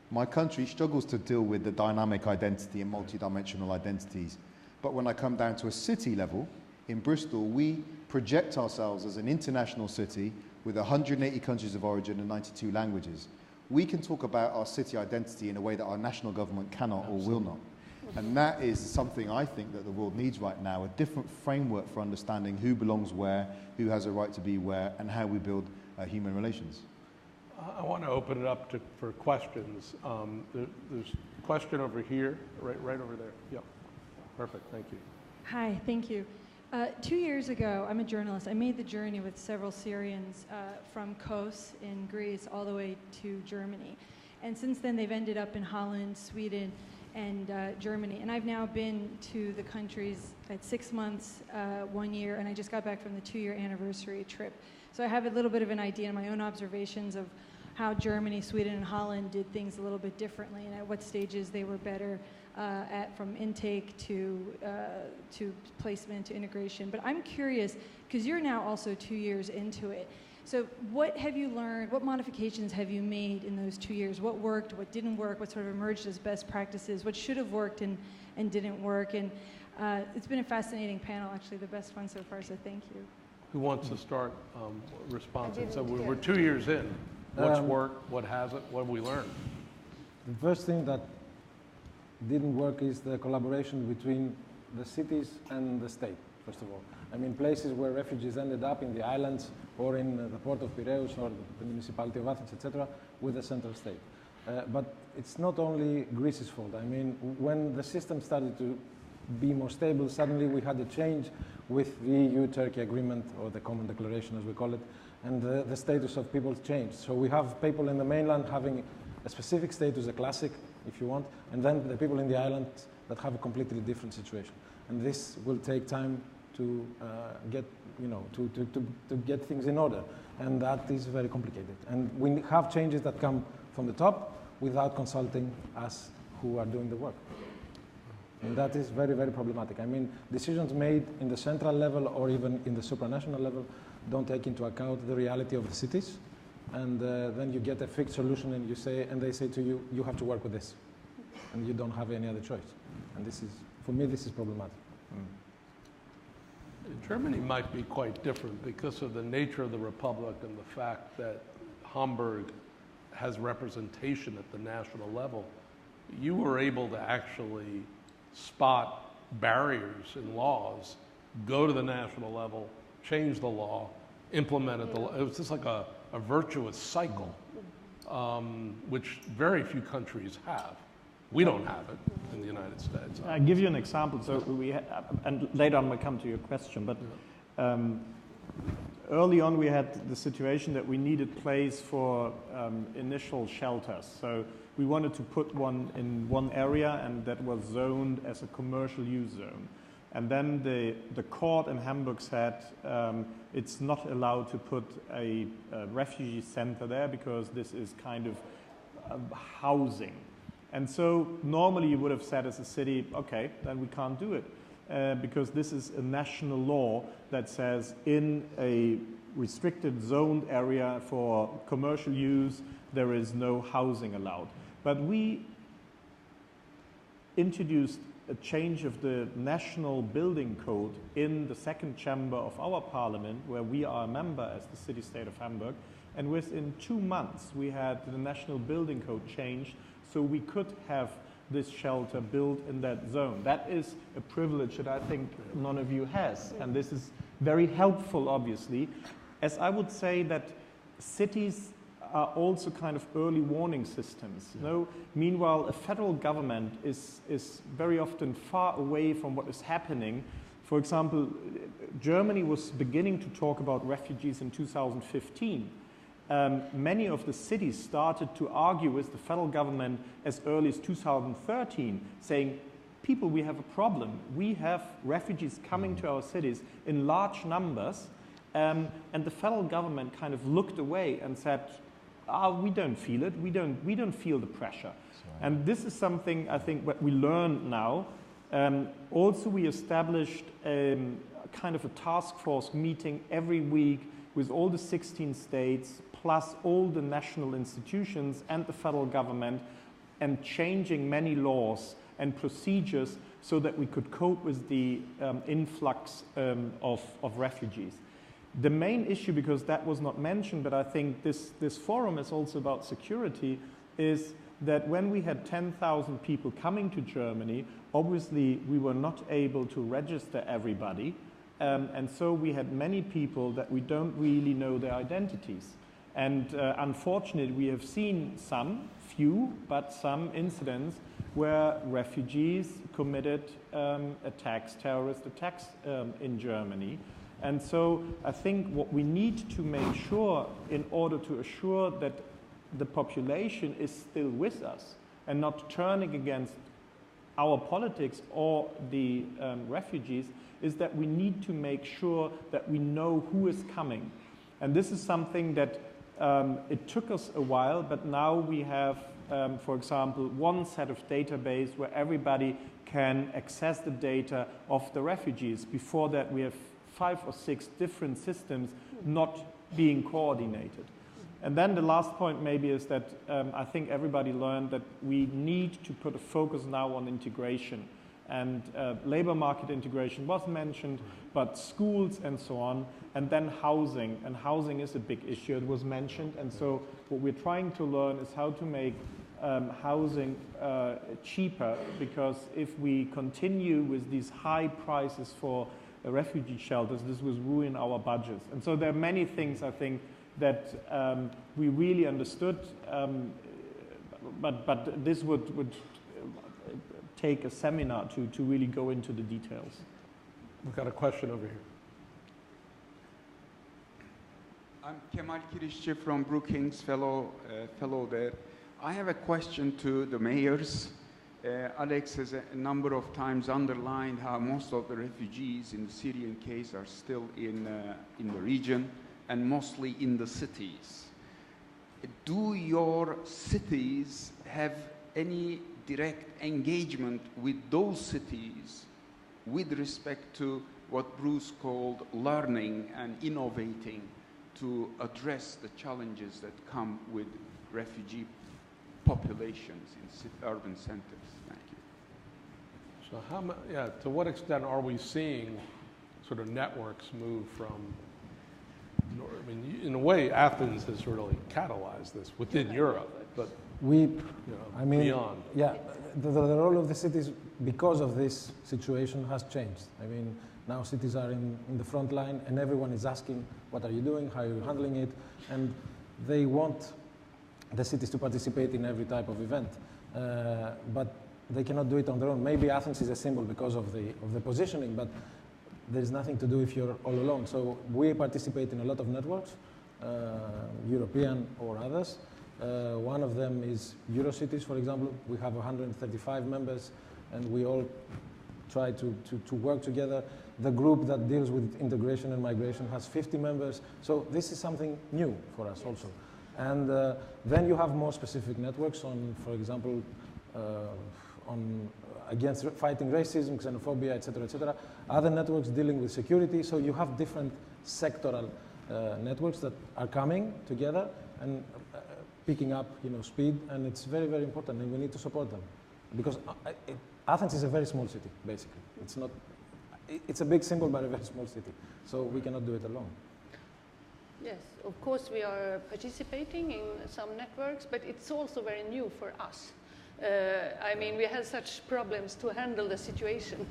my country struggles to deal with the dynamic identity and multidimensional identities. But when I come down to a city level, in Bristol, we project ourselves as an international city with 180 countries of origin and 92 languages. We can talk about our city identity in a way that our national government cannot or will not. And that is something I think that the world needs right now, a different framework for understanding who belongs where, who has a right to be where, and how we build human relations. I want to open it up for questions. There's a question over here, right over there. Yep, perfect, thank you. Hi, thank you. 2 years ago, I'm a journalist. I made the journey with several Syrians from Kos in Greece all the way to Germany. And since then, they've ended up in Holland, Sweden, and Germany. And I've now been to the countries at 6 months, 1 year, and I just got back from the 2-year anniversary trip. So I have a little bit of an idea in my own observations of how Germany, Sweden, and Holland did things a little bit differently and at what stages they were better at, from intake to placement to integration. But I'm curious, because you're now also 2 years into it. So what have you learned? What modifications have you made in those 2 years? What worked? What didn't work? What sort of emerged as best practices? What should have worked and didn't work? And it's been a fascinating panel, actually, the best one so far, so thank you. Who wants to start responding? So we're 2 years in. What's worked? What hasn't? What have we learned? The first thing that didn't work is the collaboration between the cities and the state, first of all. I mean, places where refugees ended up in the islands or in the port of Piraeus or the municipality of Athens, etc., with the central state. But it's not only Greece's fault. I mean, when the system started to be more stable, suddenly we had a change with the EU-Turkey agreement, or the common declaration as we call it, and the status of people changed. So we have people in the mainland having a specific status, a classic, if you want, and then the people in the island that have a completely different situation. And this will take time to get, to get things in order, and that is very complicated. And we have changes that come from the top without consulting us who are doing the work. And that is very, very problematic. I mean, decisions made in the central level or even in the supranational level don't take into account the reality of the cities. And then you get a fixed solution and they say to you, you have to work with this. And you don't have any other choice. And this is, for me, this is problematic. Germany might be quite different because of the nature of the republic and the fact that Hamburg has representation at the national level. You were able to actually spot barriers in laws, go to the national level, change the law, implement it. It was just like a virtuous cycle, which very few countries have. We don't have it in the United States. I'll give you an example. So and later on we'll come to your question, but early on we had the situation that we needed place for initial shelters. So we wanted to put one in one area, and that was zoned as a commercial use zone. And then the court in Hamburg said it's not allowed to put a refugee center there because this is kind of housing. And so normally you would have said as a city, okay, then we can't do it because this is a national law that says in a restricted zoned area for commercial use, there is no housing allowed. But we introduced a change of the national building code in the second chamber of our parliament, where we are a member as the city-state of Hamburg. And within 2 months, we had the national building code changed so we could have this shelter built in that zone. That is a privilege that I think none of you has. And this is very helpful, obviously, as I would say that cities are also kind of early warning systems. Meanwhile, a federal government is very often far away from what is happening. For example, Germany was beginning to talk about refugees in 2015. Many of the cities started to argue with the federal government as early as 2013, saying, people, we have a problem. We have refugees coming to our cities in large numbers, and the federal government kind of looked away and said, we don't feel it. We don't feel the pressure. And this is something I think what we learn now. Also, we established kind of a task force meeting every week with all the 16 states, plus all the national institutions and the federal government, and changing many laws and procedures so that we could cope with the influx of refugees. The main issue, because that was not mentioned, but I think this forum is also about security, is that when we had 10,000 people coming to Germany, obviously we were not able to register everybody. And so we had many people that we don't really know their identities. And unfortunately, we have seen few, but some incidents where refugees committed terrorist attacks in Germany. And so I think what we need to make sure in order to assure that the population is still with us and not turning against our politics or the refugees is that we need to make sure that we know who is coming. And this is something that it took us a while, but now we have, for example, one set of database where everybody can access the data of the refugees. Before that, we have 5 or 6 different systems not being coordinated. And then the last point maybe is that I think everybody learned that we need to put a focus now on integration. And labor market integration was mentioned, but schools and so on, and then housing. And housing is a big issue, it was mentioned. And so what we're trying to learn is how to make housing cheaper, because if we continue with these high prices for refugee shelters, this will ruin our budgets. And so there are many things, I think, that we really understood, but this would take a seminar to really go into the details. We've got a question over here. I'm Kemal Kirişçi from Brookings, fellow there. I have a question to the mayors. Alex has a number of times underlined how most of the refugees in the Syrian case are still in the region and mostly in the cities. Do your cities have any direct engagement with those cities with respect to what Bruce called learning and innovating to address the challenges that come with refugee populations in urban centers? Thank you. So to what extent are we seeing sort of networks move from, I mean, in a way, Athens has really catalyzed this within Europe, but beyond. Yeah, the role of the cities, because of this situation, has changed. I mean, now cities are in the front line, and everyone is asking, what are you doing, how are you handling it, and they want the cities to participate in every type of event, but they cannot do it on their own. Maybe Athens is a symbol because of the positioning, but there's nothing to do if you're all alone. So we participate in a lot of networks, European or others. One of them is Eurocities, for example. We have 135 members, and we all try to work together. The group that deals with integration and migration has 50 members. So this is something new for us also. And then you have more specific networks on, for example, against fighting racism, xenophobia, etc., etc. Other networks dealing with security. So you have different sectoral networks that are coming together and picking up, speed. And it's very, very important, and we need to support them, because Athens is a very small city, basically. It's not. It's a big symbol, but a very small city. So we cannot do it alone. Yes, of course we are participating in some networks, but it's also very new for us. I mean, we had such problems to handle the situation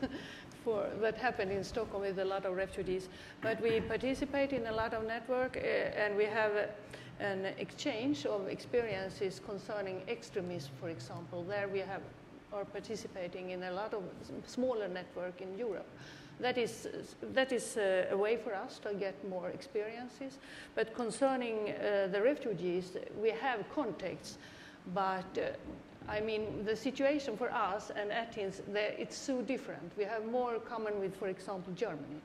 that happened in Stockholm with a lot of refugees. But we participate in a lot of network, and we have an exchange of experiences concerning extremism, for example. There we are participating in a lot of smaller network in Europe. That is a way for us to get more experiences. But concerning the refugees, we have contacts, but I mean, the situation for us and Athens, it's so different. We have more common with, for example, Germany.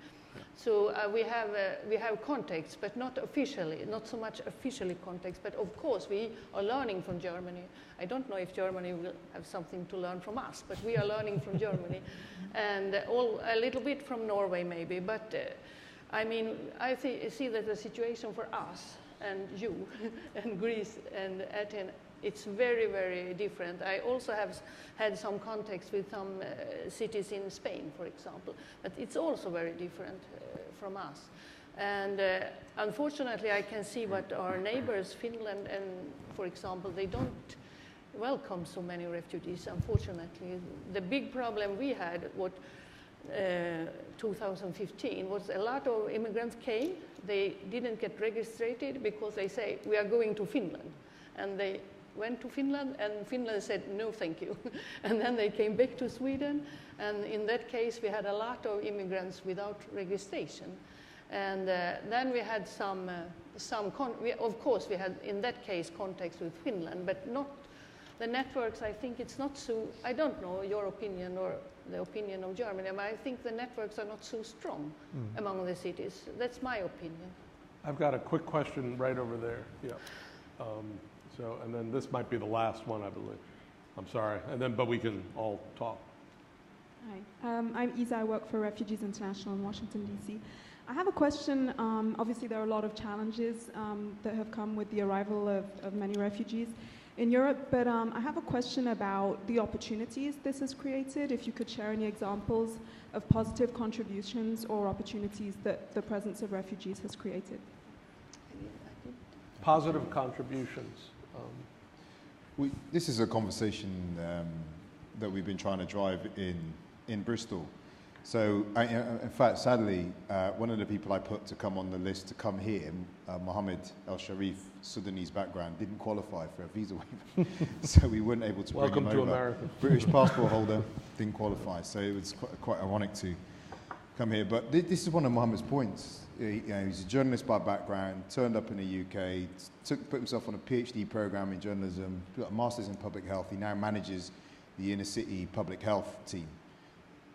So we have contacts, but not officially, not so much officially contacts, but of course we are learning from Germany. I don't know if Germany will have something to learn from us, but we are learning from Germany, and a little bit from Norway maybe. But I mean, I see that the situation for us and you and Greece and Athens, it's very, very different. I also have had some contacts with some cities in Spain, for example, but it's also very different from us. And unfortunately, I can see what our neighbors, Finland and, for example, they don't welcome so many refugees, unfortunately. The big problem we had, 2015, was a lot of immigrants came. They didn't get registered because they say, we are going to Finland. And they went to Finland, and Finland said, no, thank you. And then they came back to Sweden. And in that case, we had a lot of immigrants without registration. And then we had of course, we had, in that case, contacts with Finland, but not the networks. I think it's not so, I don't know your opinion or the opinion of Germany, but I think the networks are not so strong among the cities. That's my opinion. I've got a quick question right over there. Yeah. And then this might be the last one, I believe. I'm sorry. But we can all talk. Hi. I'm Isa. I work for Refugees International in Washington, D.C. I have a question. Obviously, there are a lot of challenges that have come with the arrival of many refugees in Europe, but I have a question about the opportunities this has created. If you could share any examples of positive contributions or opportunities that the presence of refugees has created. Positive contributions. This is a conversation that we've been trying to drive in Bristol. So, in fact, sadly, one of the people I put to come on the list to come here, Mohammed El Sharif, Sudanese background, didn't qualify for a visa waiver. So we weren't able to bring him over. Welcome to America. British passport holder, didn't qualify. So it was quite ironic to come here. But this is one of Mohammed's points. He's a journalist by background, turned up in the UK, put himself on a PhD program in journalism, got a master's in public health. He now manages the inner city public health team.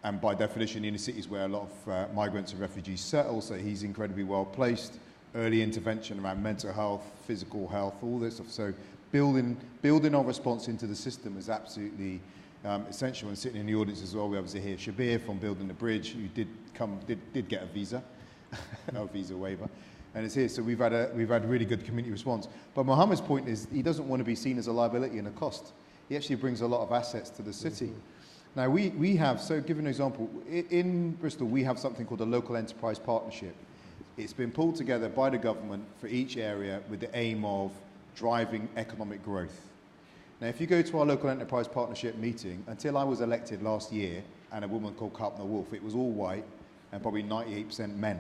And by definition, inner cities where a lot of migrants and refugees settle, so he's incredibly well placed. Early intervention around mental health, physical health, all this stuff. So building our response into the system is absolutely essential. And sitting in the audience as well, we obviously hear Shabir from Building the Bridge, who did get a visa, a visa waiver, and it's here. So we've had really good community response. But Mohammed's point is he doesn't want to be seen as a liability and a cost. He actually brings a lot of assets to the city. Mm-hmm. Now, we have, so give an example, in Bristol, we have something called a local enterprise partnership. It's been pulled together by the government for each area with the aim of driving economic growth. Now, if you go to our local enterprise partnership meeting, until I was elected last year, and a woman called Kalpna Wolf, it was all white and probably 98% men.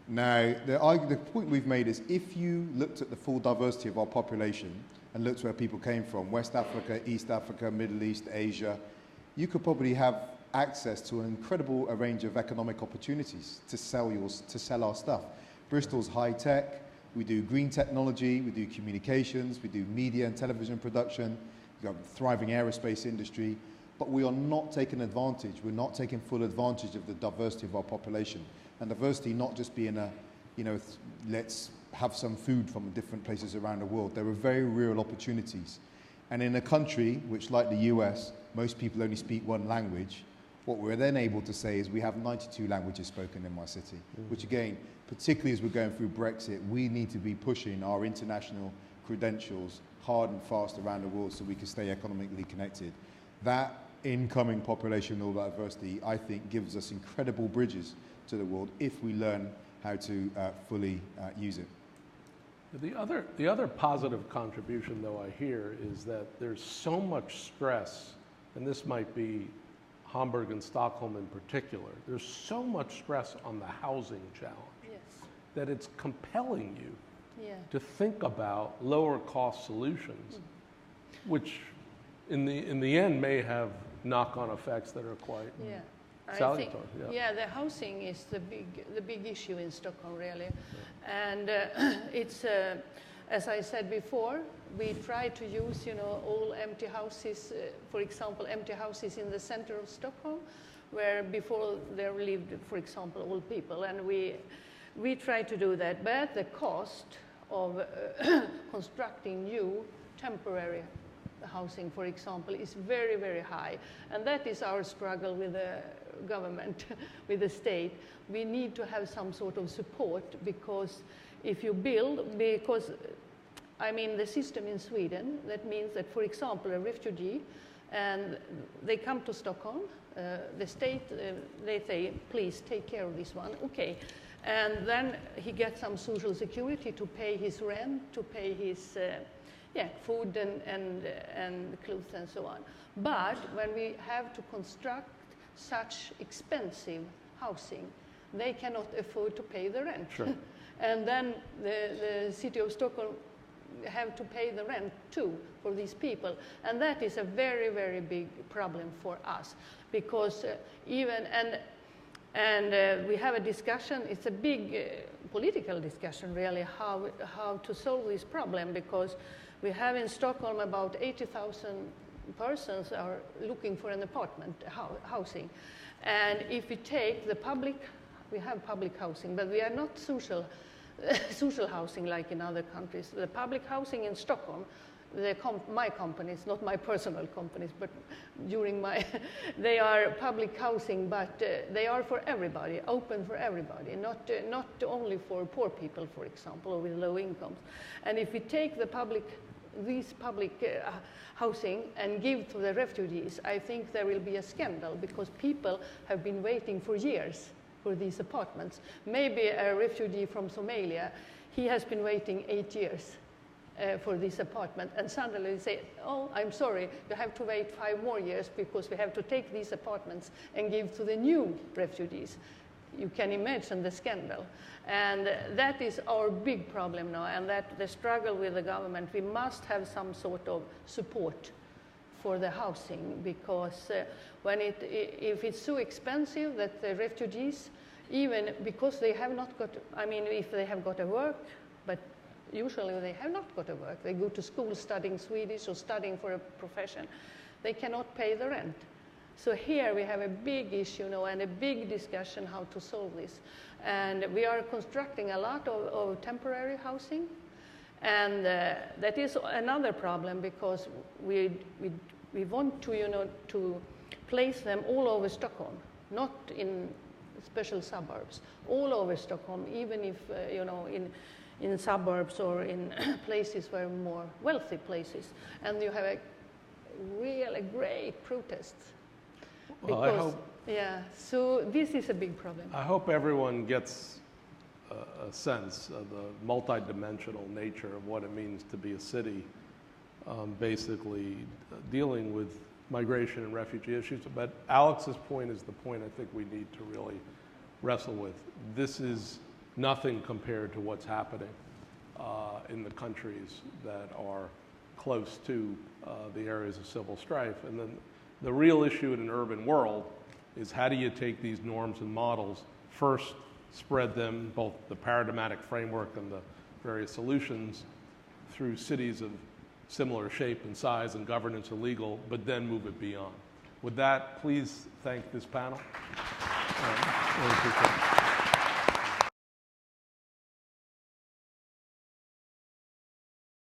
Now, the point we've made is if you looked at the full diversity of our population and looked where people came from, West Africa, East Africa, Middle East, Asia, you could probably have access to an incredible range of economic opportunities to sell our stuff. Bristol's high tech, we do green technology, we do communications, we do media and television production, we've got a thriving aerospace industry, but we are not taking advantage, we're not taking full advantage of the diversity of our population. And diversity not just being let's have some food from different places around the world. There are very real opportunities. And in a country which, like the US, most people only speak one language, what we're then able to say is we have 92 languages spoken in my city, which again, particularly as we're going through Brexit, we need to be pushing our international credentials hard and fast around the world so we can stay economically connected. That incoming population, all that diversity, I think gives us incredible bridges to the world if we learn how to fully use it. The other positive contribution, though, I hear is that there's so much stress, and this might be Hamburg and Stockholm in particular, there's so much stress on the housing challenge that it's compelling you to think about lower cost solutions, which in the end may have knock-on effects that are quite salutary. The housing is the big issue in Stockholm, really. And it's, as I said before, we try to use, all empty houses, for example, empty houses in the center of Stockholm, where before there lived, for example, old people. And we try to do that. But the cost of constructing new temporary housing, for example, is very, very high. And that is our struggle with the government, with the state. We need to have some sort of support because if you build, the system in Sweden, that means that, for example, a refugee, and they come to Stockholm, the state, they say, please take care of this one, okay. And then he gets some social security to pay his rent, to pay his yeah, food and clothes and so on. But when we have to construct such expensive housing, they cannot afford to pay the rent. Sure. And then the city of Stockholm have to pay the rent too for these people. And that is a very, very big problem for us, because we have a discussion, it's a big political discussion really, how to solve this problem, because we have in Stockholm about 80,000 persons are looking for an apartment housing. And if we take the public, we have public housing, but we are not social housing like in other countries. The public housing in Stockholm, my companies, not my personal companies, but during my, they are public housing, but they are for everybody, open for everybody, not only for poor people, for example, or with low incomes. And if we take these public housing and give to the refugees, I think there will be a scandal, because people have been waiting for years for these apartments. Maybe a refugee from Somalia, he has been waiting 8 years for this apartment, and suddenly they say, oh, I'm sorry, you have to wait 5 more years because we have to take these apartments and give to the new refugees. You can imagine the scandal. And that is our big problem now, and that the struggle with the government, we must have some sort of support for the housing, because if it's so expensive that the refugees, even because they have not got, I mean, if they have got a work, but usually they have not got a work, they go to school studying Swedish or studying for a profession, they cannot pay the rent. So here we have a big issue now and a big discussion how to solve this. And we are constructing a lot of temporary housing. And that is another problem, because we want to, to place them all over Stockholm, not in special suburbs, all over Stockholm, even if, in suburbs or in places where more wealthy places. And you have a really great protests. Well, I hope, yeah, so this is a big problem. I hope everyone gets a sense of the multidimensional nature of what it means to be a city, basically dealing with migration and refugee issues. But Alex's point is the point I think we need to really wrestle with. This is nothing compared to what's happening in the countries that are close to the areas of civil strife. And then the real issue in an urban world is, how do you take these norms and models, first spread them, both the paradigmatic framework and the various solutions, through cities of similar shape and size and governance and legal, but then move it beyond. With that, please thank this panel. Really appreciate it.